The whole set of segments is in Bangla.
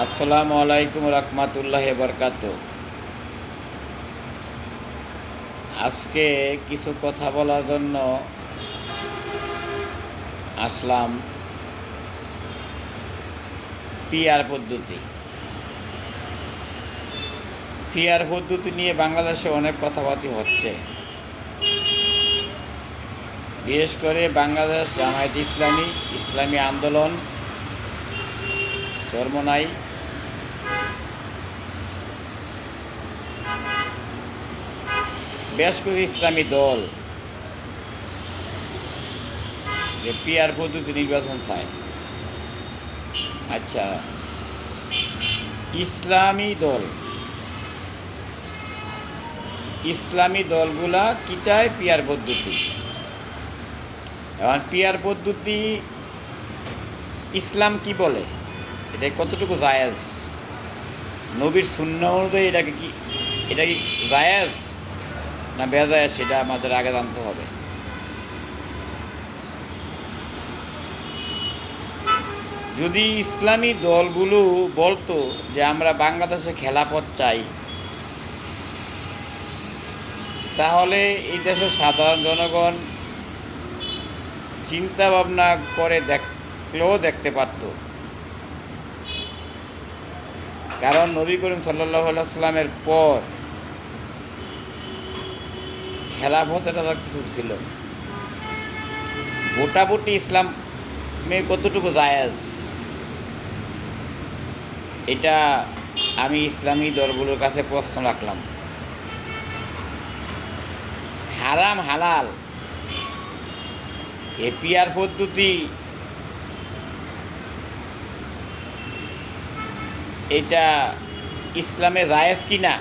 আসসালামু আলাইকুম রহমতুল্লাহি বরকাতুহু। আজকে কিছু কথা বলার জন্য আসলাম। পিআর পদ্ধতি নিয়ে বাংলাদেশে অনেক কথাবার্তা হচ্ছে। বিশেষ করে বাংলাদেশ জামায়াত ইসলামী আন্দোলন, চরমোনাই, বেশ কিছু ইসলামী দল যে পিআর পদ্ধতি নির্বাচন চায়। আচ্ছা, ইসলামী দলগুলা কি চায়? পিআর পদ্ধতি। এখন পিআর পদ্ধতি ইসলাম কি বলে, এটা কতটুকু জায়েজ? নবীর সুন্নাহ অনুযায়ী এটা কি জায়েজ না বেজায়েজ, সেটা আমাদের আগে জানতে হবে। যদি ইসলামী দলগুলো বলতো যে আমরা বাংলাদেশে খেলাফত চাই, তাহলে এই দেশের সাধারণ জনগণ চিন্তা ভাবনা করে দেখতে পারত। কারণ নবী করিম সাল্লাল্লাহু আলাইহি সাল্লামের পর খেলাফত এটা কিছু ছিল। ভোটাভুটি ইসলামে কতটুকু জায়েজ, এটা আমি ইসলামী দলগুলোর কাছে প্রশ্ন রাখলাম। হারাম হালাল এ পিআর পদ্ধতি এটা ইসলামে জায়েজ কিনা,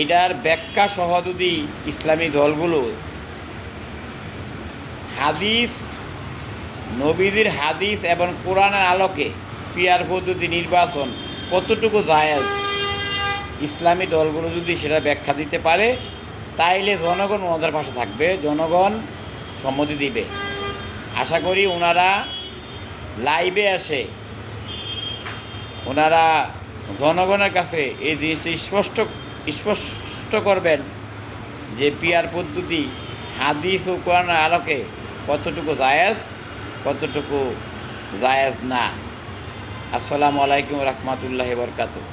এটার ব্যাখ্যা সহ যদি ইসলামী দলগুলো নবীদের হাদিস এবং কোরআনের আলোকে পিআর পদ্ধতি নির্বাচন কতটুকু জায়েজ, ইসলামী দলগুলো যদি সেটা ব্যাখ্যা দিতে পারে, তাইলে জনগণ ওনাদের পাশে থাকবে, জনগণ সম্মতি দিবে। আশা করি ওনারা লাইভে আসে ওনারা জনগণের কাছে এই জিনিসটা স্পষ্ট করবেন যে পিআর পদ্ধতি হাদিস ও কোরআনের আলোকে কতটুকু জায়েজ, কতটুকু জায়েজ না। আসসালামু আলাইকুম রহমতুল্লাহি বরকাতুহু।